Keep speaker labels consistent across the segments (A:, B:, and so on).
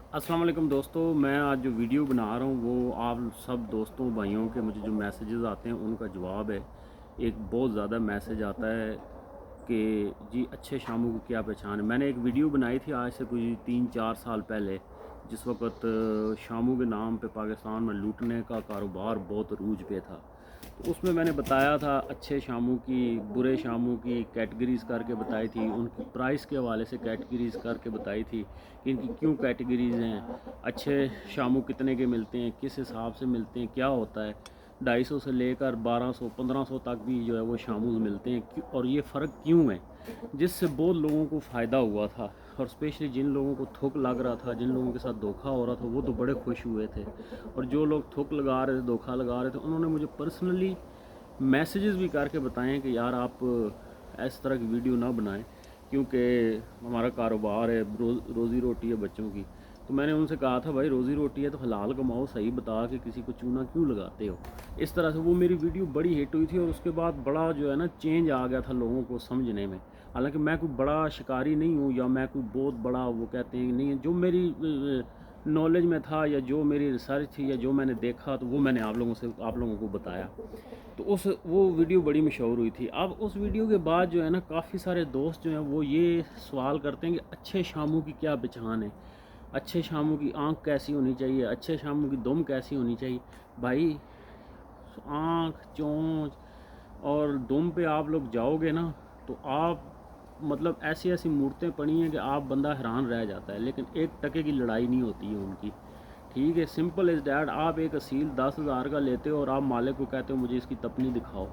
A: अस्सलाम वालेकुम दोस्तों, मैं आज जो वीडियो बना रहा हूँ वो आप सब दोस्तों भाइयों के मुझे जो मैसेजेस आते हैं उनका जवाब है। एक बहुत ज़्यादा मैसेज आता है कि जी अच्छे शामों की क्या पहचान है। मैंने एक वीडियो बनाई थी आज से कोई 3-4 साल पहले, जिस वक्त शामों के नाम पे पाकिस्तान में लूटने का कारोबार बहुत अरूज पे था। तो उसमें मैंने बताया था अच्छे शामों की, बुरे शामों की कैटेगरीज़ करके बताई थी, उनकी प्राइस के हवाले से कैटेगरीज़ करके बताई थी कि इनकी क्यों कैटेगरीज़ हैं, अच्छे शामू कितने के मिलते हैं, किस हिसाब से मिलते हैं, क्या होता है। 250 से लेकर 1200-1500 तक भी जो है वो शामूज मिलते हैं, और ये फ़र्क क्यों है, जिससे बहुत लोगों को फ़ायदा हुआ था। और स्पेशली जिन लोगों को थुक लग रहा था, जिन लोगों के साथ धोखा हो रहा था, वो तो बड़े खुश हुए थे। और जो लोग थुक लगा रहे थे, धोखा लगा रहे थे, उन्होंने मुझे पर्सनली मैसेजेस भी करके बताएं कि यार आप इस तरह की वीडियो ना बनाएं, क्योंकि हमारा कारोबार है, रोज़ी रोटी है बच्चों की। तो मैंने उनसे कहा था भाई रोज़ी रोटी है तो हलाल कमाओ, सही बता के किसी को चूना क्यों लगाते हो। इस तरह से वो मेरी वीडियो बड़ी हिट हुई थी, और उसके बाद बड़ा जो है ना चेंज आ गया था लोगों को समझने में। हालांकि मैं कोई बड़ा शिकारी नहीं हूँ, या मैं कोई बहुत बड़ा वो कहते हैं नहीं है, जो मेरी नॉलेज में था या जो मेरी रिसर्च थी या जो मैंने देखा, तो वो मैंने आप लोगों को बताया। तो उस वो वीडियो बड़ी मशहूर हुई थी। अब उस वीडियो के बाद जो है ना काफ़ी सारे दोस्त जो हैं वो ये सवाल करते हैं कि अच्छे शामों की क्या पहचान है, अच्छे शामों की आंख कैसी होनी चाहिए, अच्छे शामों की दुम कैसी होनी चाहिए। भाई आंख, चोंच और दुम पे आप लोग जाओगे ना, तो आप मतलब ऐसी ऐसी मूर्तें पड़ी हैं कि आप बंदा हैरान रह जाता है, लेकिन एक टके की लड़ाई नहीं होती है उनकी। ठीक है, सिंपल इज़ डैट। आप एक असील 10,000 का लेते हो और आप मालिक को कहते हो मुझे इसकी तपनी दिखाओ।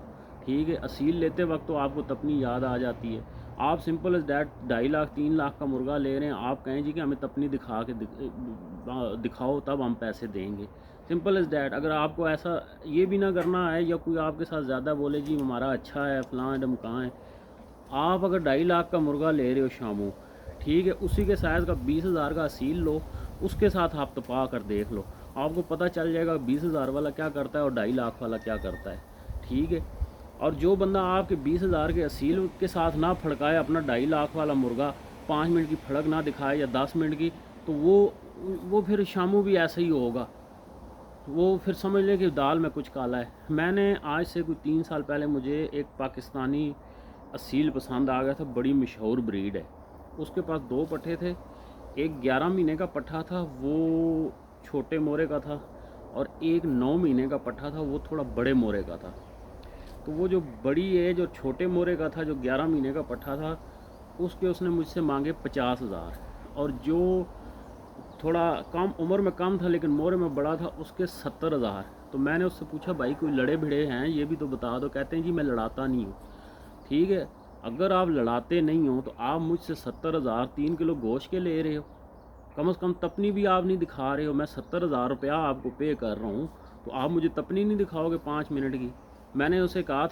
A: ठीक है, असील लेते वक्त तो आपको तपनी याद आ जाती है। आप simple is that 2.5 lakh 3 lakh का मुर्गा ले रहे हैं, आप कहें जी कि हमें तपनी दिखा के दिखाओ तब हम पैसे देंगे। Simple is that. अगर आपको ऐसा ये भी ना करना है, या कोई आपके साथ ज़्यादा बोले जी हमारा अच्छा है फलां ढमकां है, आप अगर 2.5 लाख का मुर्गा ले रहे हो शामू, ठीक है, उसी के साइज़ का 20,000 का असील लो, उसके साथ आप तपा कर देख लो, आपको पता चल जाएगा 20,000 वाला क्या करता है और 2.5 लाख वाला क्या करता है। ठीक है, और जो बंदा आपके 20,000 के असील के साथ ना फड़काए अपना 2.5 लाख वाला मुर्गा, 5 मिनट की फड़क ना दिखाए या 10 मिनट की, तो वो फिर शामू भी ऐसा ही होगा। वो फिर समझ लें कि दाल में कुछ काला है। मैंने आज से कोई 3 साल पहले मुझे एक पाकिस्तानी असील पसंद आ गया था, बड़ी मशहूर ब्रीड है। उसके पास 2 पट्ठे थे। एक 11 महीने का पट्ठा था, वो छोटे मोरे का था, और एक 9 महीने का पट्ठा था, वो थोड़ा बड़े मोरे का था। तो वो जो बड़ी है, जो छोटे मोरे का था, जो 11 महीने का पट्ठा था, उसके उसने मुझसे मांगे 50,000। और जो थोड़ा कम उम्र में कम था लेकिन मोरे में बड़ा था, उसके 70,000। तो मैंने उससे पूछा भाई कोई लड़े भिड़े हैं ये भी तो बता दो। कहते हैं जी मैं लड़ाता नहीं हूँ। ठीक है, अगर आप लड़ाते नहीं हो तो आप मुझसे 70,000 3 किलो गोश्त के ले रहे हो, कम से कम तपनी भी आप नहीं दिखा रहे हो। मैं 70,000 रुपया आपको पे कर रहा हूँ, तो आप मुझे तपनी नहीं दिखाओगे 5 मिनट की। मैंने कहा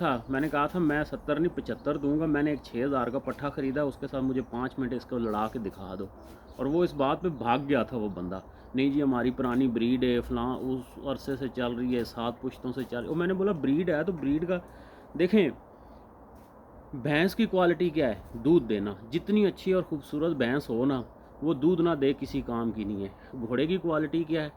A: था मैं 70 नहीं 75 दूंगा। मैंने एक 6,000 का पट्ठा ख़रीदा, उसके साथ मुझे 5 मिनट इसको लड़ा के दिखा दो। और वो इस बात पे भाग गया था वो बंदा, नहीं जी हमारी पुरानी ब्रीड है, फलां उस अरसे से चल रही है, 7 पुश्तों से चल रही है। और मैंने बोला ब्रीड है तो ब्रीड का देखें, भैंस की क्वालिटी क्या है, दूध देना। जितनी अच्छी और ख़ूबसूरत भैंस हो ना, वो दूध ना दे किसी काम की नहीं है। घोड़े की क्वालिटी क्या है,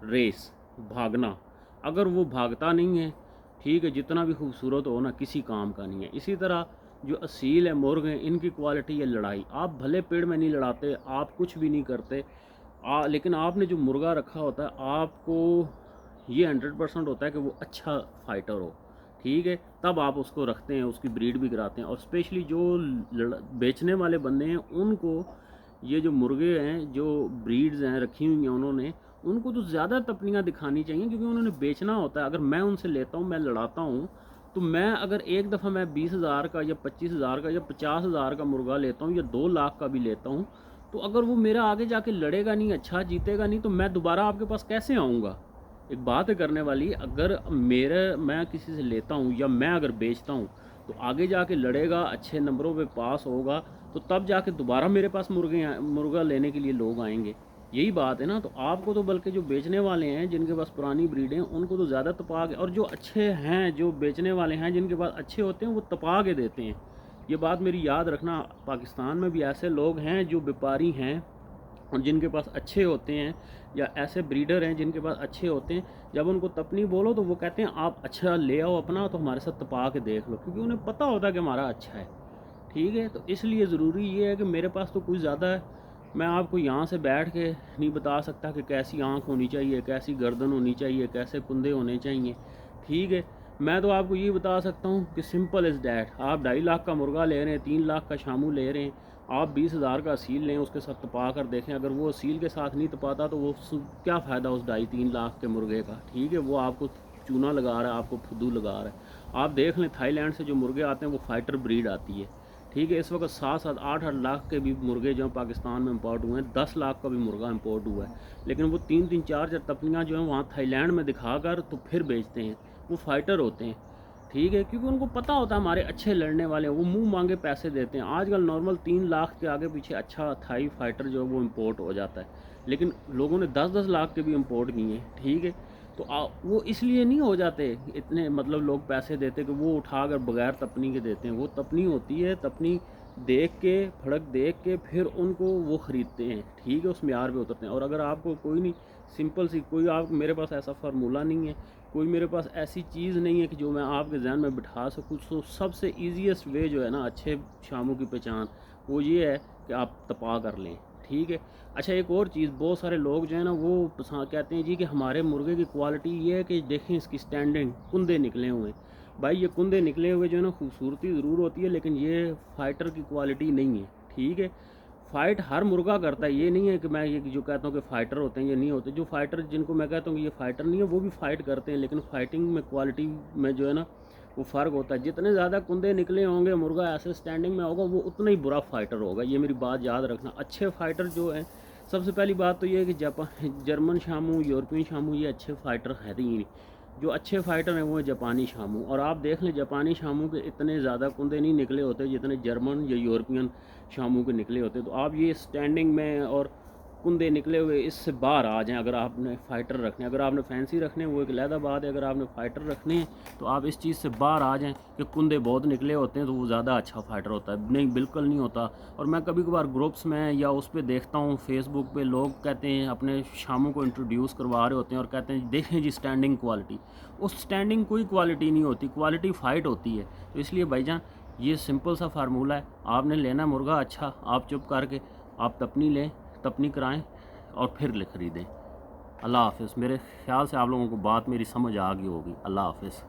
A: रेस, भागना। अगर वो भागता नहीं है, ठीक है, जितना भी खूबसूरत हो ना, किसी काम का नहीं है। इसी तरह जो असील है, मुर्ग हैं, इनकी क्वालिटी है लड़ाई। आप भले पेड़ में नहीं लड़ाते, आप कुछ भी नहीं करते, लेकिन आपने जो मुर्गा रखा होता है, आपको ये 100% होता है कि वो अच्छा फाइटर हो। ठीक है, तब आप उसको रखते हैं, उसकी ब्रीड भी कराते हैं। और स्पेशली जो बेचने वाले बंदे हैं, उनको ये जो मुर्गे हैं, जो ब्रीड्स हैं रखी हुई हैं उन्होंने, उनको तो ज़्यादा तपनियाँ दिखानी चाहिए, क्योंकि उन्होंने बेचना होता है। अगर मैं उनसे लेता हूँ, मैं लड़ाता हूँ, तो मैं अगर एक दफ़ा मैं 20,000 का या 25,000 का या 50,000 का मुर्गा लेता हूँ या 2 लाख का भी लेता हूँ, तो अगर वो मेरा आगे जाके लड़ेगा नहीं, अच्छा जीतेगा नहीं, तो मैं दोबारा आपके पास कैसे आऊँगा। एक बात है करने वाली, अगर मैं किसी से लेता हूँ या मैं अगर बेचता हूँ, तो आगे जाके लड़ेगा, अच्छे नंबरों पे पास होगा, तो तब जाके दोबारा मेरे पास मुर्गा लेने के लिए लोग आएंगे। यही बात है ना। तो आपको तो बल्कि जो बेचने वाले हैं, जिनके पास पुरानी ब्रीड हैं, उनको तो ज़्यादा तपा के, और जो अच्छे हैं, जो बेचने वाले हैं जिनके पास अच्छे होते हैं, वो तपा के देते हैं। ये बात मेरी याद रखना, पाकिस्तान में भी ऐसे लोग हैं जो व्यापारी हैं, اور جن کے پاس اچھے ہوتے ہیں یا ایسے بریڈر ہیں جن کے پاس اچھے ہوتے ہیں، جب ان کو تپنی بولو تو وہ کہتے ہیں آپ اچھا لے آؤ اپنا تو ہمارے ساتھ تپا کے دیکھ لو، کیونکہ انہیں پتہ ہوتا ہے کہ ہمارا اچھا ہے، ٹھیک ہے۔ تو اس لیے ضروری یہ ہے کہ میرے پاس تو کچھ زیادہ ہے، میں آپ کو یہاں سے بیٹھ کے نہیں بتا سکتا کہ کیسی آنکھ ہونی چاہیے، کیسی گردن ہونی چاہیے، کیسے کندھے ہونے چاہیے، ٹھیک ہے۔ میں تو آپ کو یہ بتا سکتا ہوں کہ سمپل از ڈیٹ، آپ 2.5 لاکھ کا مرغا لے رہے ہیں، 3 لاکھ کا شامو لے رہے ہیں، آپ 20,000 کا اصیل لیں، اس کے ساتھ تپا کر دیکھیں، اگر وہ اصیل کے ساتھ نہیں تپاتا تو وہ کیا فائدہ اس 2.5-3 لاکھ کے مرغے کا، ٹھیک ہے۔ وہ آپ کو چونا لگا رہا ہے، آپ کو پھدو لگا رہا ہے۔ آپ دیکھ لیں تھائی لینڈ سے جو مرغے آتے ہیں وہ فائٹر بریڈ آتی ہے، ٹھیک ہے۔ اس وقت 7-8 لاکھ کے بھی مرغے جو پاکستان میں امپورٹ ہوئے ہیں، 10 لاکھ کا بھی مرغا امپورٹ ہوا ہے، لیکن وہ 3-4 تپنیاں جو ہیں وہاں تھائی لینڈ میں دکھا کر تو پھر بیچتے ہیں، وہ فائٹر ہوتے ہیں، ٹھیک ہے، کیونکہ ان کو پتہ ہوتا ہے ہمارے اچھے لڑنے والے ہیں، وہ منہ مانگے پیسے دیتے ہیں۔ آج کل نارمل 3 لاکھ کے آگے پیچھے اچھا تھائی فائٹر جو ہے وہ امپورٹ ہو جاتا ہے، لیکن لوگوں نے 10-10 لاکھ کے بھی امپورٹ کیے ہیں، ٹھیک ہے۔ تو وہ اس لیے نہیں ہو جاتے اتنے، مطلب لوگ پیسے دیتے کہ وہ اٹھا کر بغیر تپنی کے دیتے ہیں، وہ تپنی ہوتی ہے، تپنی دیکھ کے پھڑک دیکھ کے پھر ان کو وہ خریدتے ہیں، ٹھیک ہے، اس معیار پہ اترتے ہیں۔ اور اگر آپ کو کوئی نہیں، سمپل سی کوئی، آپ میرے پاس ایسا فارمولہ نہیں ہے، کوئی میرے پاس ایسی چیز نہیں ہے کہ جو میں آپ کے ذہن میں بٹھا سکوں، تو سب سے ایزیسٹ وے جو ہے نا اچھے شاموں کی پہچان وہ یہ ہے کہ آپ تپا کر لیں، ٹھیک ہے۔ اچھا ایک اور چیز، بہت سارے لوگ جو ہے نا وہ کہتے ہیں جی کہ ہمارے مرغے کی کوالٹی یہ ہے کہ دیکھیں اس کی سٹینڈنگ، کندے نکلے ہوئے ہیں۔ بھائی یہ کندے نکلے ہوئے جو ہے نا خوبصورتی ضرور ہوتی ہے، لیکن یہ فائٹر کی کوالٹی نہیں ہے، ٹھیک ہے۔ فائٹ ہر مرغہ کرتا ہے، یہ نہیں ہے کہ میں یہ جو کہتا ہوں کہ فائٹر ہوتے ہیں یہ نہیں ہوتے، جو فائٹر جن کو میں کہتا ہوں کہ یہ فائٹر نہیں ہے وہ بھی فائٹ کرتے ہیں، لیکن فائٹنگ میں کوالٹی میں جو ہے نا وہ فرق ہوتا ہے۔ جتنے زیادہ کندے نکلے ہوں گے مرغہ ایسے سٹینڈنگ میں ہوگا وہ اتنا ہی برا فائٹر ہوگا، یہ میری بات یاد رکھنا۔ اچھے فائٹر جو ہیں، سب سے پہلی بات تو یہ ہے کہ جرمن شامو، یورپین شامو یہ اچھے فائٹر ہیں ہی نہیں، جو اچھے فائٹر ہیں وہ جاپانی شامو، اور آپ دیکھ لیں جاپانی شامو کے اتنے زیادہ کندے نہیں نکلے ہوتے جتنے جرمن یا یورپین شامو کے نکلے ہوتے، تو آپ یہ سٹینڈنگ میں اور کندے نکلے ہوئے اس سے باہر آ جائیں اگر آپ نے فائٹر رکھنے ہیں۔ اگر آپ نے فینسی رکھنے ہیں وہ ایک علیحدہ بات ہے، اگر آپ نے فائٹر رکھنے ہیں تو آپ اس چیز سے باہر آ جائیں کہ کندے بہت نکلے ہوتے ہیں تو وہ زیادہ اچھا فائٹر ہوتا ہے، نہیں بالکل نہیں ہوتا۔ اور میں کبھی کبھار گروپس میں یا اس پہ دیکھتا ہوں فیس بک پہ لوگ کہتے ہیں اپنے شاموں کو انٹروڈیوس کروا رہے ہوتے ہیں اور کہتے ہیں دیکھیں جی سٹینڈنگ کوالٹی، اس سٹینڈنگ کوئی کوالٹی نہیں ہوتی، کوالٹی فائٹ ہوتی ہے۔ تو اس لیے بھائی جان یہ سمپل سا فارمولہ ہے، آپ نے لینا مرغا اچھا، آپ چپ کر کے آپ تپنی لیں، تپنی کرائیں اور پھر خریدیں۔ اللہ حافظ۔ میرے خیال سے آپ لوگوں کو بات میری سمجھ آ گئی ہوگی۔ اللہ حافظ۔